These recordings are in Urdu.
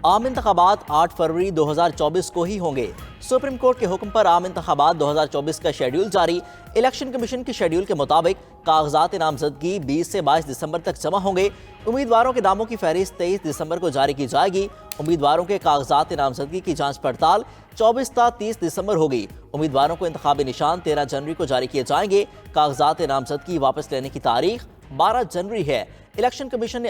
عام انتخابات 8 فروری 2024 کو ہی ہوں گے۔ سپریم کورٹ کے حکم پر عام انتخابات 2024 کا شیڈیول جاری۔ الیکشن کمیشن کے شیڈیول کے مطابق کاغذات نامزدگی 20 سے 22 دسمبر تک جمع ہوں گے۔ امیدواروں کے ناموں کی فہرست 23 دسمبر کو جاری کی جائے گی۔ امیدواروں کے کاغذات نامزدگی کی جانچ پڑتال 24 تا 30 دسمبر ہوگی۔ امیدواروں کو انتخابی نشان 13 جنوری کو جاری کیے جائیں گے۔ کاغذات نامزدگی واپس لینے کی تاریخ 12 جنوری ہے۔ الیکشن کمیشن نے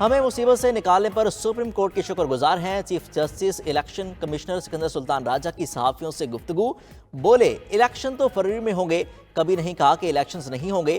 ہمیں مصیبت سے نکالنے پر سپریم کورٹ کے شکر گزار ہیں۔ Chief justice election commissioner Sikandar Sultan Raja کی صحافیوں سے گفتگو، بولے الیکشن تو فروری میں ہوں گے، کبھی نہیں کہا کہ الیکشنز نہیں ہوں گے۔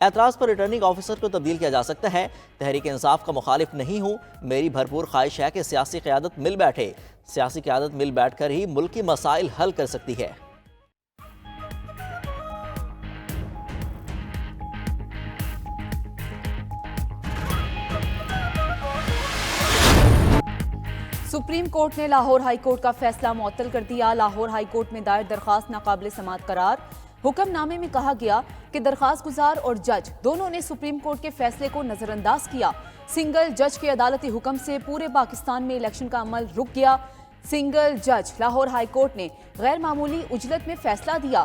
اعتراض پر ریٹرننگ آفیسر کو تبدیل کیا جا سکتا ہے۔ تحریک انصاف کا مخالف نہیں ہوں، میری بھرپور خواہش ہے کہ سیاسی قیادت مل بیٹھے۔ سیاسی قیادت مل بیٹھ کر ہی ملکی مسائل حل کر سکتی ہے۔ سپریم کورٹ نے لاہور ہائی کورٹ کا فیصلہ معطل کر دیا۔ لاہور ہائی کورٹ میں دائر درخواست ناقابل سماعت قرار۔ حکم نامے میں کہا گیا کہ درخواست گزار اور جج دونوں نے سپریم کورٹ کے فیصلے کو نظر انداز کیا۔ سنگل جج کے عدالتی حکم سے پورے پاکستان میں الیکشن کا عمل رک گیا۔ سنگل جج لاہور ہائی کورٹ نے غیر معمولی عجلت میں فیصلہ دیا۔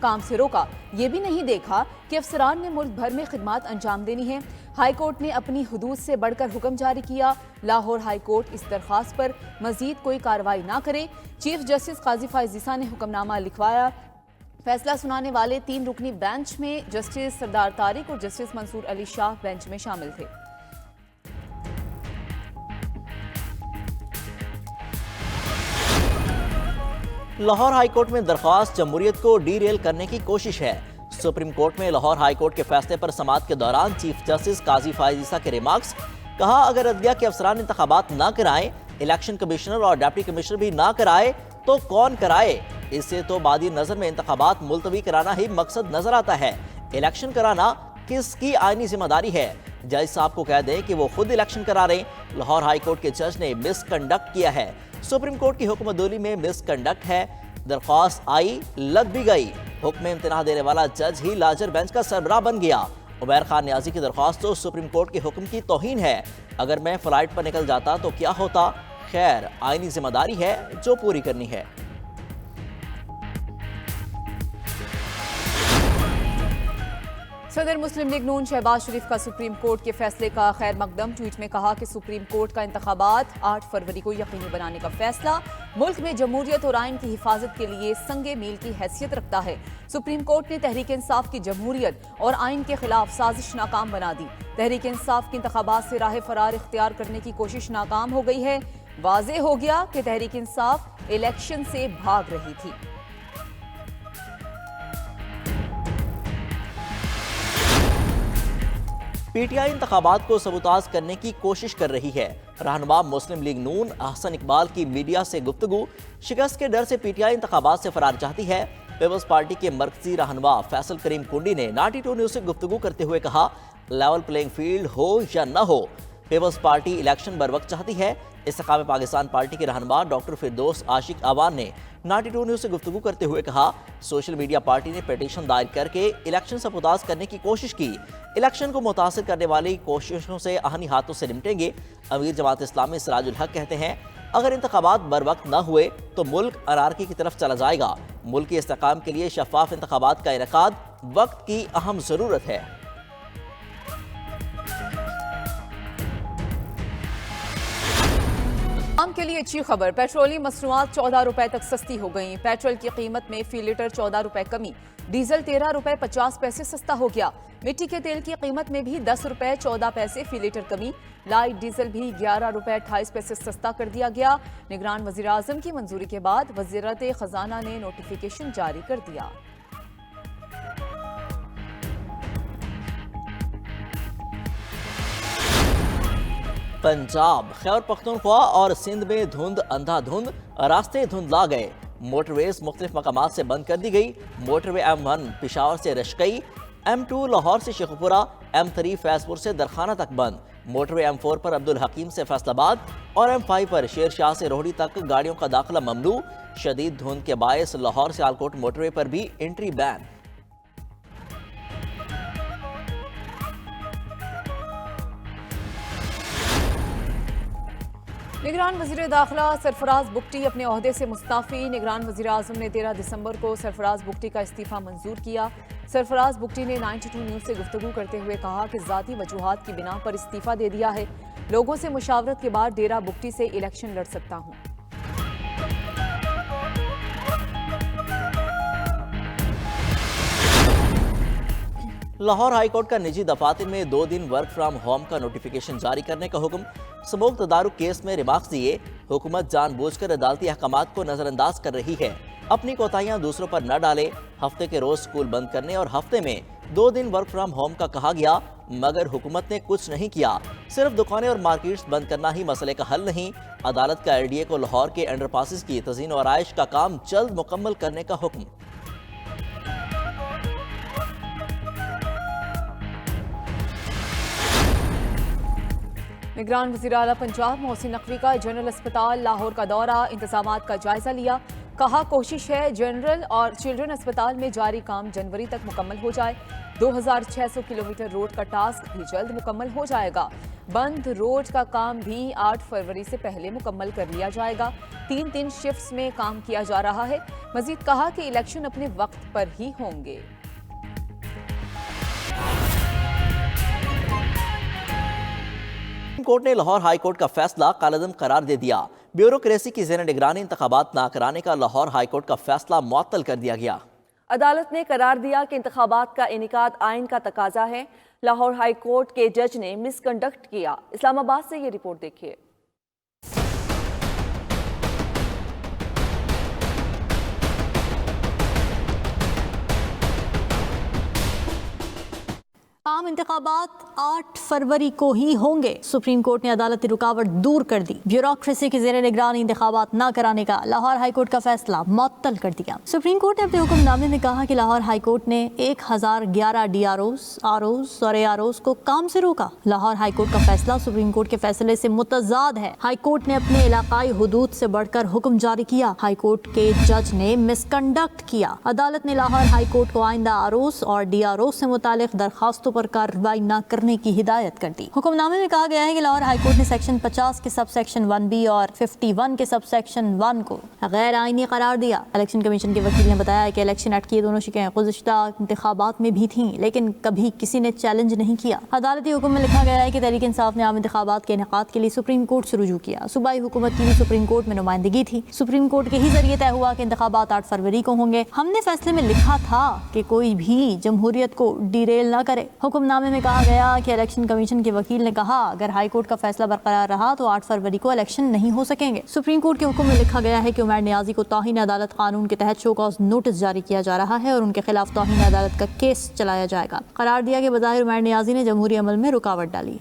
کام سے روکا۔ یہ بھی نہیں دیکھا کہ افسران نے ملک بھر میں خدمات انجام دینی ہیں۔ ہائی کورٹ نے اپنی حدود سے بڑھ کر حکم جاری کیا۔ لاہور ہائی کورٹ اس درخواست پر مزید کوئی کارروائی نہ کرے۔ چیف جسٹس قاضی فائز عیسیٰ نے حکم نامہ لکھوایا۔ فیصلہ سنانے والے 3 رکنی بینچ میں جسٹس سردار طارق اور جسٹس منصور علی شاہ بینچ میں شامل تھے۔ لاہور ہائی کورٹ میں درخواست جمہوریت کو ڈی ریل کرنے کی کوشش ہے۔ سپریم کورٹ میں لاہور ہائی کورٹ کے فیصلے پر سماعت کے دوران چیف جسٹس قاضی فائز عیسیٰ کے ریمارکس، کہا اگر عدلیہ کے افسران انتخابات نہ کرائیں، الیکشن کمشنر اور ڈپٹی کمشنر بھی نہ کرائے تو کون کرائے؟ اس سے تو بادی نظر میں انتخابات ملتوی کرانا ہی مقصد نظر آتا ہے۔ الیکشن کرانا کس کی آئینی ذمہ داری ہے؟ جج صاحب کو کہہ دیں کہ وہ خود الیکشن کرا رہے ہیں۔ لاہور ہائی کورٹ کے جج نے مس کنڈکٹ کیا ہے۔ سپریم کورٹ کی حکم عدولی میں مس کنڈکٹ ہے۔ درخواست آئی، لگ بھی گئی۔ حکم امتناع دینے والا جج ہی لاجر بینچ کا سربراہ بن گیا۔ عمیر خان نیازی کی درخواست تو سپریم کورٹ کے حکم کی توہین ہے۔ اگر میں فلائٹ پر نکل جاتا تو کیا ہوتا؟ خیر، آئینی ذمہ داری ہے جو پوری کرنی ہے۔ صدر مسلم لیگ نون شہباز شریف کا سپریم کورٹ کے فیصلے کا خیر مقدم۔ ٹویٹ میں کہا کہ سپریم کورٹ کا انتخابات 8 فروری کو یقینی بنانے کا فیصلہ ملک میں جمہوریت اور آئین کی حفاظت کے لیے سنگ میل کی حیثیت رکھتا ہے۔ سپریم کورٹ نے تحریک انصاف کی جمہوریت اور آئین کے خلاف سازش ناکام بنا دی۔ تحریک انصاف کی انتخابات سے راہ فرار اختیار کرنے کی کوشش ناکام ہو گئی ہے۔ واضح ہو گیا کہ تحریک انصاف الیکشن سے بھاگ رہی تھی۔ پی ٹی آئی انتخابات کو سبوتاژ کرنے کی کوشش کر رہی ہے۔ رہنما مسلم لیگ نون احسن اقبال کی میڈیا سے گفتگو، شکست کے ڈر سے پی ٹی آئی انتخابات سے فرار چاہتی ہے۔ پیپلز پارٹی کے مرکزی رہنما فیصل کریم کنڈی نے 92 نیوز سے گفتگو کرتے ہوئے کہا، لیول پلینگ فیلڈ ہو یا نہ ہو، پیپلز پارٹی الیکشن بروقت چاہتی ہے۔ استحکام پاکستان پارٹی کے رہنما ڈاکٹر فردوس عاشق آوان نے 92 نیوز سے گفتگو کرتے ہوئے کہا، سوشل میڈیا پارٹی نے پیٹیشن دائر کر کے الیکشن سبوتاژ کرنے کی کوشش کی۔ الیکشن کو متاثر کرنے والی کوششوں سے آہنی ہاتھوں سے نمٹیں گے۔ امیر جماعت اسلامی سراج الحق کہتے ہیں، اگر انتخابات بروقت نہ ہوئے تو ملک انارکی کی طرف چلا جائے گا۔ ملک کے استحکام کے لیے شفاف انتخابات کا انعقاد وقت کی اہم ضرورت ہے۔ عوام کے لیے اچھی خبر، پیٹرولیم مصنوعات 14 روپے تک سستی ہو گئیں۔ پیٹرول کی قیمت میں فی لیٹر 14 روپے کمی، ڈیزل 13 روپے 50 پیسے سستا ہو گیا۔ مٹی کے تیل کی قیمت میں بھی 10 روپے 14 پیسے فی لیٹر کمی، لائٹ ڈیزل بھی 11 روپے 28 پیسے سستا کر دیا گیا۔ نگران وزیر اعظم کی منظوری کے بعد وزارت خزانہ نے نوٹیفیکیشن جاری کر دیا۔ پنجاب، خیبر پختونخوا اور سندھ میں دھند اندھا دھند، راستے دھندلا گئے۔ موٹر ویز مختلف مقامات سے بند کر دی گئی۔ موٹر وے M1 پشاور سے رشکئی، M2 لاہور سے شیخوپورہ، M3 فیض پور سے درخانہ تک بند، موٹر وے M4 پر عبدالحکیم سے فیصل آباد اور M5 پر شیر شاہ سے روہڑی تک گاڑیوں کا داخلہ ممنوع۔ شدید دھند کے باعث لاہور سے آلکوٹ موٹر وے پر بھی انٹری بین۔ نگران وزیر داخلہ سرفراز بگٹی اپنے عہدے سے مستعفی۔ نگران وزیر اعظم نے 13 دسمبر کو سرفراز بگٹی کا استعفیٰ منظور کیا۔ سرفراز بگٹی نے 92 نیوز سے گفتگو کرتے ہوئے کہا کہ ذاتی وجوہات کی بنا پر استعفیٰ دے دیا ہے۔ لوگوں سے مشاورت کے بعد ڈیرہ بگٹی سے الیکشن لڑ سکتا ہوں۔ لاہور ہائی کورٹ کا نجی دفاتر میں 2 دن ورک فرام ہوم کا نوٹیفیکیشن جاری کرنے کا حکم۔ سبوک تدارک کیس میں ریمارکس دیے، حکومت جان بوجھ کر عدالتی احکامات کو نظر انداز کر رہی ہے، اپنی کوتاہیاں دوسروں پر نہ ڈالے۔ ہفتے کے روز سکول بند کرنے اور ہفتے میں 2 دن ورک فرام ہوم کا کہا گیا، مگر حکومت نے کچھ نہیں کیا۔ صرف دکانیں اور مارکیٹس بند کرنا ہی مسئلے کا حل نہیں۔ عدالت کا LDA کو لاہور کے انڈر پاسز کی تزئین و آرائش کا کام جلد مکمل کرنے کا حکم۔ نگران وزیر اعلیٰ پنجاب محسن نقوی کا جنرل اسپتال لاہور کا دورہ، انتظامات کا جائزہ لیا۔ کہا کوشش ہے جنرل اور چلڈرن اسپتال میں جاری کام جنوری تک مکمل ہو جائے۔ 2600 کلومیٹر روڈ کا ٹاسک بھی جلد مکمل ہو جائے گا۔ بند روڈ کا کام بھی 8 فروری سے پہلے مکمل کر لیا جائے گا۔ 3 شفٹس میں کام کیا جا رہا ہے۔ مزید کہا کہ الیکشن اپنے وقت پر ہی ہوں گے۔ سپریم کورٹ نے لاہور ہائی کورٹ کا فیصلہ کالعدم قرار دے دیا۔ بیوروکریسی کی زیر نگرانی انتخابات نہ کرانے کا لاہور ہائی کورٹ کا فیصلہ معطل کر دیا گیا۔ عدالت نے قرار دیا کہ انتخابات کا انعقاد آئین کا تقاضا ہے۔ لاہور ہائی کورٹ کے جج نے مس کنڈکٹ کیا۔ اسلام آباد سے یہ رپورٹ دیکھیے۔ عام انتخابات 8 فروری کو ہی ہوں گے۔ سپریم کورٹ نے عدالتی رکاوٹ دور کر دی۔ بیوروکریسی کی زیر نگرانی انتخابات نہ کرانے کا لاہور ہائی کورٹ کا فیصلہ معطل کر دیا۔ سپریم کورٹ نے اپنے حکم نامے میں کہا کہ لاہور ہائی کورٹ نے 1011 DROs، ROs اور AROs کو کام سے روکا۔ لاہور ہائی کورٹ کا فیصلہ سپریم کورٹ کے فیصلے سے متضاد ہے۔ ہائی کورٹ نے اپنے علاقائی حدود سے بڑھ کر حکم جاری کیا۔ ہائی کورٹ کے جج نے مس کنڈکٹ کیا۔ عدالت نے لاہور ہائی کورٹ کو آئندہ ROs اور DROs سے متعلق درخواستوں پر کارروائی نہ کرنے کی ہدایت کر دی۔ حکم نامے میں کہا گیا ہے کہ لاہور ہائی کورٹ نے سیکشن 50 کے سب سیکشن 1B اور 51 کے سب سیکشن 1 کو غیر آئینی قرار دیا۔ الیکشن کمیشن کے وکیل نے بتایا کہ الیکشن ایکٹ کی یہ دونوں شکایتیں گزشتہ انتخابات میں بھی تھیں، لیکن کبھی کسی نے چیلنج نہیں کیا۔ عدالتی حکم میں لکھا گیا ہے کہ تحریک انصاف نے عام انتخابات کے انعقاد کے لیے سپریم کورٹ سے رجوع کیا۔ صوبائی حکومت کی بھی سپریم کورٹ میں نمائندگی تھی۔ سپریم کورٹ کے ہی ذریعے طے ہوا کہ انتخابات 8 فروری کو ہوں گے۔ ہم نے فیصلے میں لکھا تھا کہ کوئی بھی جمہوریت کو ڈیریل نہ کرے۔ حکم نامے میں کہا گیا کہ الیکشن کمیشن کے وکیل نے کہا اگر ہائی کورٹ کا فیصلہ برقرار رہا تو 8 فروری کو الیکشن نہیں ہو سکیں گے۔ سپریم کورٹ کے حکم میں لکھا گیا ہے کہ عمیر نیازی کو توہین عدالت قانون کے تحت شو کاز نوٹس جاری کیا جا رہا ہے اور ان کے خلاف توہین عدالت کا کیس چلایا جائے گا۔ قرار دیا کہ بظاہر عمیر نیازی نے جمہوری عمل میں رکاوٹ ڈالی۔